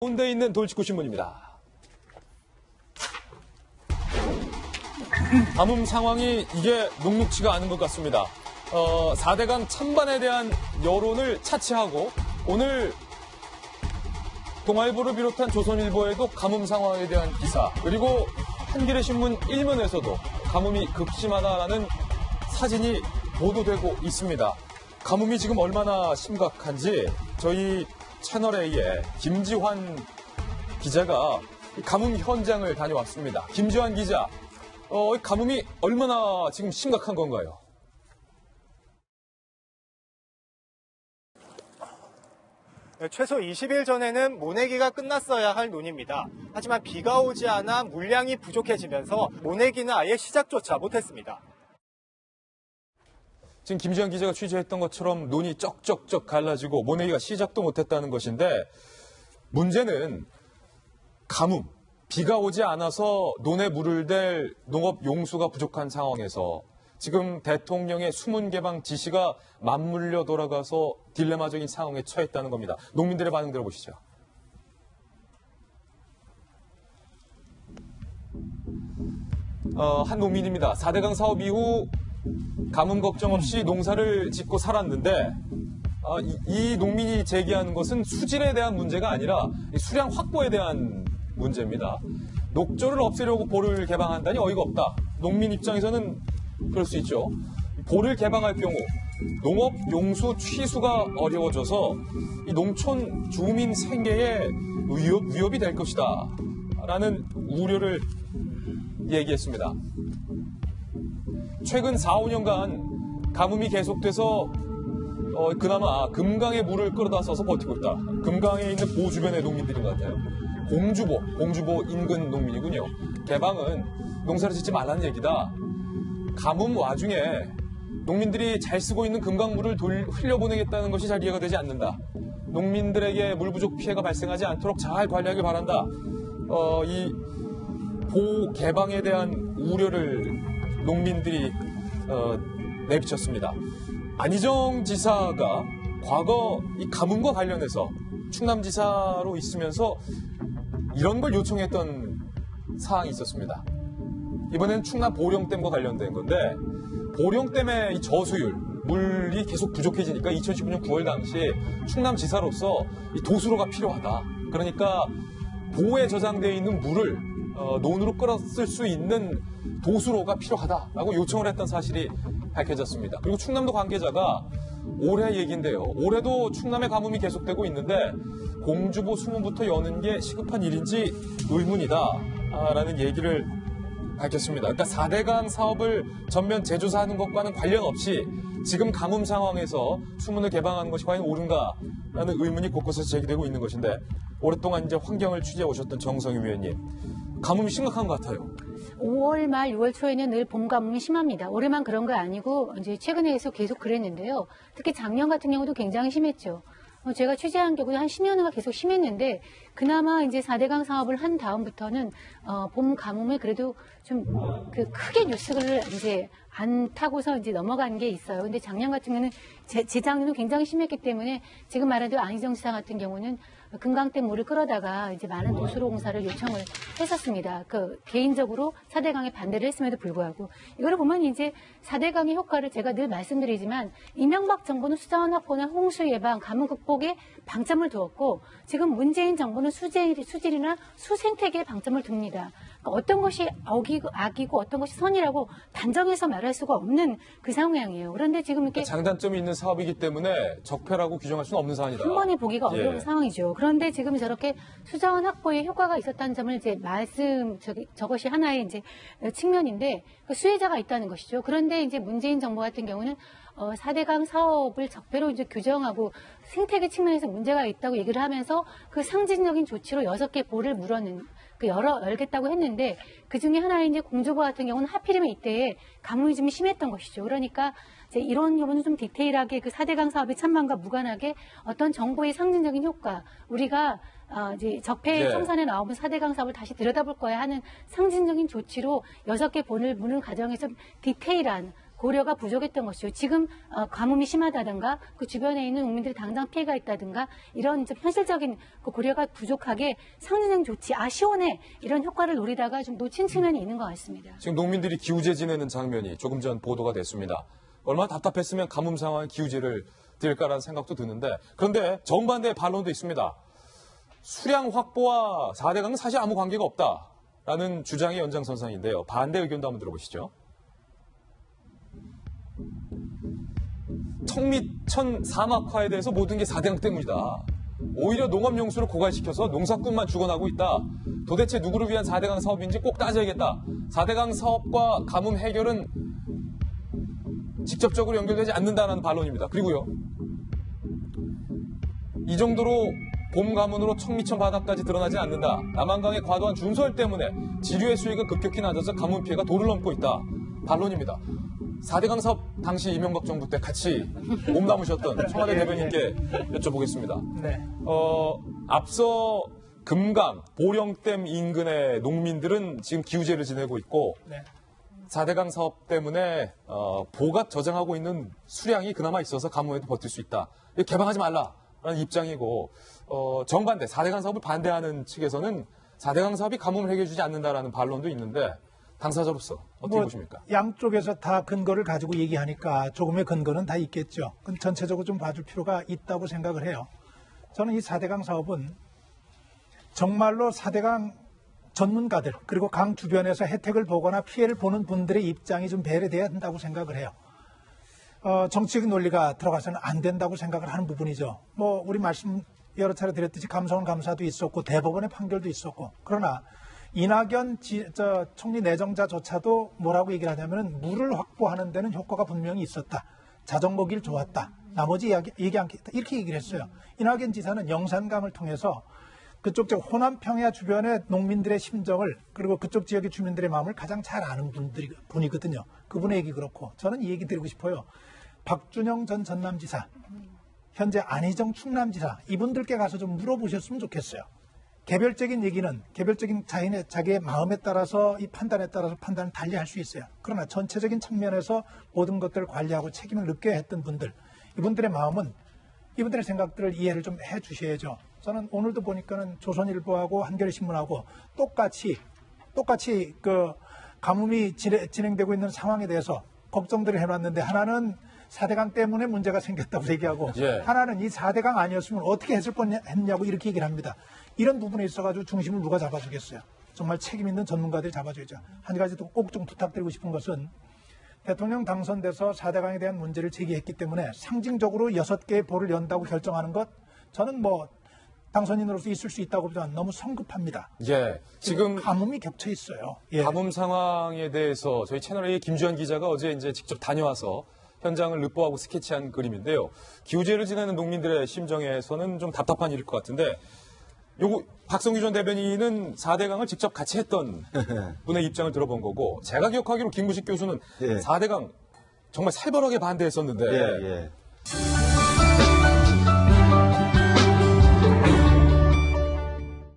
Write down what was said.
가운데 있는 돌직구 신문입니다. 가뭄 상황이 이게 녹록치가 않은 것 같습니다. 4대강 찬반에 대한 여론을 차치하고 오늘 동아일보를 비롯한 조선일보에도 가뭄 상황에 대한 기사, 그리고 한겨레 신문 1면에서도 가뭄이 극심하다라는 사진이 보도되고 있습니다. 가뭄이 지금 얼마나 심각한지 저희 채널A의 김지환 기자가 가뭄 현장을 다녀왔습니다. 김지환 기자, 가뭄이 얼마나 지금 심각한 건가요? 네, 최소 20일 전에는 모내기가 끝났어야 할 논입니다. 하지만 비가 오지 않아 물량이 부족해지면서 모내기는 아예 시작조차 못했습니다. 지금 김지환 기자가 취재했던 것처럼 논이 쩍쩍쩍 갈라지고 모내기가 시작도 못했다는 것인데, 문제는 가뭄, 비가 오지 않아서 논에 물을 댈 농업 용수가 부족한 상황에서 지금 대통령의 수문 개방 지시가 맞물려 돌아가서 딜레마적인 상황에 처했다는 겁니다. 농민들의 반응 들어보시죠. 한 농민입니다. 4대강 사업 이후 가뭄 걱정 없이 농사를 짓고 살았는데, 이 농민이 제기하는 것은 수질에 대한 문제가 아니라 수량 확보에 대한 문제입니다. 녹조를 없애려고 보를 개방한다니 어이가 없다. 농민 입장에서는 그럴 수 있죠. 보를 개방할 경우 농업 용수 취수가 어려워져서 이 농촌 주민 생계에 위협이 될 것이다 라는 우려를 얘기했습니다. 최근 4, 5년간 가뭄이 계속돼서 그나마 금강의 물을 끌어다 써서 버티고 있다. 금강에 있는 보 주변의 농민들인 것 같아요. 공주보 인근 농민이군요. 개방은 농사를 짓지 말라는 얘기다. 가뭄 와중에 농민들이 잘 쓰고 있는 금강물을 흘려보내겠다는 것이 잘 이해가 되지 않는다. 농민들에게 물 부족 피해가 발생하지 않도록 잘 관리하길 바란다. 이 보 개방에 대한 우려를 농민들이 내비쳤습니다. 안희정 지사가 과거 이 가뭄과 관련해서 충남지사로 있으면서 이런 걸 요청했던 사항이 있었습니다. 이번엔 충남 보령댐과 관련된 건데, 보령댐의 이 저수율, 물이 계속 부족해지니까 2019년 9월 당시 충남지사로서 이 도수로가 필요하다. 그러니까 보에 저장되어 있는 물을 논으로 끌어쓸 수 있는 도수로가 필요하다라고 요청을 했던 사실이 밝혀졌습니다. 그리고 충남도 관계자가 올해 얘기인데요. 올해도 충남의 가뭄이 계속되고 있는데 공주보 수문부터 여는 게 시급한 일인지 의문이다라는 얘기를 밝혔습니다. 그러니까 4대강 사업을 전면 재조사하는 것과는 관련 없이 지금 가뭄 상황에서 수문을 개방하는 것이 과연 옳은가라는 의문이 곳곳에서 제기되고 있는 것인데, 오랫동안 이제 환경을 취재해 오셨던 정성희 위원님, 가뭄이 심각한 것 같아요. 5월 말 6월 초에는 늘 봄 가뭄이 심합니다. 올해만 그런 거 아니고 이제 최근에 계속 그랬는데요. 특히 작년 같은 경우도 굉장히 심했죠. 제가 취재한 경우에 한 10년간 계속 심했는데, 그나마 이제 4대강 사업을 한 다음부터는 봄 가뭄에 그래도 좀 크게 뉴스를 이제 안 타고서 이제 넘어간 게 있어요. 근데 작년 같은 경우는 재작년은 굉장히 심했기 때문에 지금 말하던 안희정 지사 같은 경우는 금강댐 물을 끌어다가 이제 많은 도수로 공사를 요청을 했었습니다. 개인적으로 4대강에 반대를 했음에도 불구하고, 이거를 보면 이제 4대강의 효과를 제가 늘 말씀드리지만, 이명박 정부는 수자원 확보나 홍수 예방, 가뭄 극복에 방점을 두었고, 지금 문재인 정부는 수질이나 수생태계에 방점을 둡니다. 그러니까 어떤 것이 악이고 어떤 것이 선이라고 단정해서 말할 수가 없는 그 상황이에요. 그런데 지금 이렇게 장단점이 있는 사업이기 때문에 적폐라고 규정할 수는 없는 사안이다. 한 번에 보기가 어려운 상황이죠. 그런데 지금 저렇게 수자원 확보에 효과가 있었다는 점을 이제 저것이 하나의 이제 측면인데, 수혜자가 있다는 것이죠. 그런데 이제 문재인 정부 같은 경우는 4대강 사업을 적폐로 이제 규정하고 생태계 측면에서 문제가 있다고 얘기를 하면서 그 상징적인 조치로 6개 보를 열겠다고 했는데, 그 중에 하나인 이제 공주보 같은 경우는 하필이면 이때에 가뭄이 좀 심했던 것이죠. 그러니까 이제 이런 부분은 좀 디테일하게 그 4대강 사업의 찬반과 무관하게 어떤 정보의 상징적인 효과, 우리가 이제 적폐 청산에 나오면 4대강 사업을 다시 들여다볼 거야 하는 상징적인 조치로 6개 본을 무는 과정에서 디테일한 고려가 부족했던 것이죠. 지금 가뭄이 심하다든가 그 주변에 있는 농민들이 당장 피해가 있다든가 이런 좀 현실적인 그 고려가 부족하게 상징적 조치, 시원해 이런 효과를 노리다가 좀 놓친 측면이 있는 것 같습니다. 지금 농민들이 기우제 지내는 장면이 조금 전 보도가 됐습니다. 얼마나 답답했으면 가뭄 상황에 기우제를 드릴까라는 생각도 드는데 그런데 정반대의 반론도 있습니다. 수량 확보와 4대강은 사실 아무 관계가 없다라는 주장의 연장선상인데요. 반대 의견도 한번 들어보시죠. 청미천 사막화에 대해서 모든 게 4대강 때문이다. 오히려 농업용수를 고갈시켜서 농사꾼만 죽어나고 있다. 도대체 누구를 위한 4대강 사업인지 꼭 따져야겠다. 4대강 사업과 가뭄 해결은 직접적으로 연결되지 않는다는 반론입니다. 그리고요. 이 정도로 봄 가뭄으로 청미천 바닥까지 드러나지 않는다. 남한강의 과도한 준설 때문에 지류의 수위가 급격히 낮아서 가뭄 피해가 도를 넘고 있다. 반론입니다. 4대강 사업 당시 이명박 정부 때 같이 몸담으셨던 청와대 대변인께 여쭤보겠습니다. 네. 앞서 금강, 보령댐 인근의 농민들은 지금 기우제를 지내고 있고 네. 4대강 사업 때문에 보각 저장하고 있는 수량이 그나마 있어서 가뭄에도 버틸 수 있다. 이거 개방하지 말라라는 입장이고 정반대 4대강 사업을 반대하는 측에서는 4대강 사업이 가뭄을 해결해주지 않는다라는 반론도 있는데 당사자로서 어떻게 보십니까? 양쪽에서 다 근거를 가지고 얘기하니까 조금의 근거는 다 있겠죠. 그럼 전체적으로 좀 봐줄 필요가 있다고 생각을 해요. 저는 이 4대강 사업은 정말로 4대강 전문가들 그리고 강 주변에서 혜택을 보거나 피해를 보는 분들의 입장이 좀 배려돼야 한다고 생각을 해요. 정치적인 논리가 들어가서는 안 된다고 생각을 하는 부분이죠. 우리 말씀 여러 차례 드렸듯이 감사원 감사도 있었고 대법원의 판결도 있었고 그러나 이낙연 총리 내정자조차도 뭐라고 얘기를 하냐면 물을 확보하는 데는 효과가 분명히 있었다. 자정목일 좋았다. 나머지 얘기 않겠다. 이렇게 얘기를 했어요. 이낙연 지사는 영산강을 통해서 그쪽 호남 평야 주변의 농민들의 심정을 그리고 그쪽 지역의 주민들의 마음을 가장 잘 아는 분이거든요. 그분의 얘기 그렇고 저는 이 얘기 드리고 싶어요. 박준영 전 전남지사, 현재 안희정 충남지사 이분들께 가서 좀 물어보셨으면 좋겠어요. 개별적인 얘기는 개별적인 자기의 마음에 따라서 이 판단에 따라서 판단을 달리할 수 있어요. 그러나 전체적인 측면에서 모든 것들을 관리하고 책임을 느껴야 했던 분들, 이분들의 마음은 이분들의 생각들을 이해를 좀 해주셔야죠. 저는 오늘도 보니까는 조선일보하고 한겨레신문하고 똑같이 그 가뭄이 진행되고 있는 상황에 대해서 걱정들을 해놨는데 하나는 4대강 때문에 문제가 생겼다고 얘기하고 하나는 이 4대강 아니었으면 어떻게 했을 뻔했냐고 이렇게 얘기를 합니다. 이런 부분에 있어가지고 중심을 누가 잡아주겠어요. 정말 책임 있는 전문가들이 잡아줘야죠. 한 가지 또 꼭 좀 부탁드리고 싶은 것은 대통령 당선돼서 4대강에 대한 문제를 제기했기 때문에 상징적으로 6개의 볼을 연다고 결정하는 것 저는 당선인으로서 있을 수 있다고 보지만 너무 성급합니다. 예, 지금 가뭄이 겹쳐 있어요. 예. 가뭄 상황에 대해서 저희 채널A 김주현 기자가 어제 이제 직접 다녀와서 현장을 르포하고 스케치한 그림인데요. 기우제를 지내는 농민들의 심정에서는 좀 답답한 일일 것 같은데 요거 박성규 전 대변인은 4대강을 직접 같이 했던 분의 입장을 들어본 거고 제가 기억하기로 김구식 교수는 4대강 정말 살벌하게 반대했었는데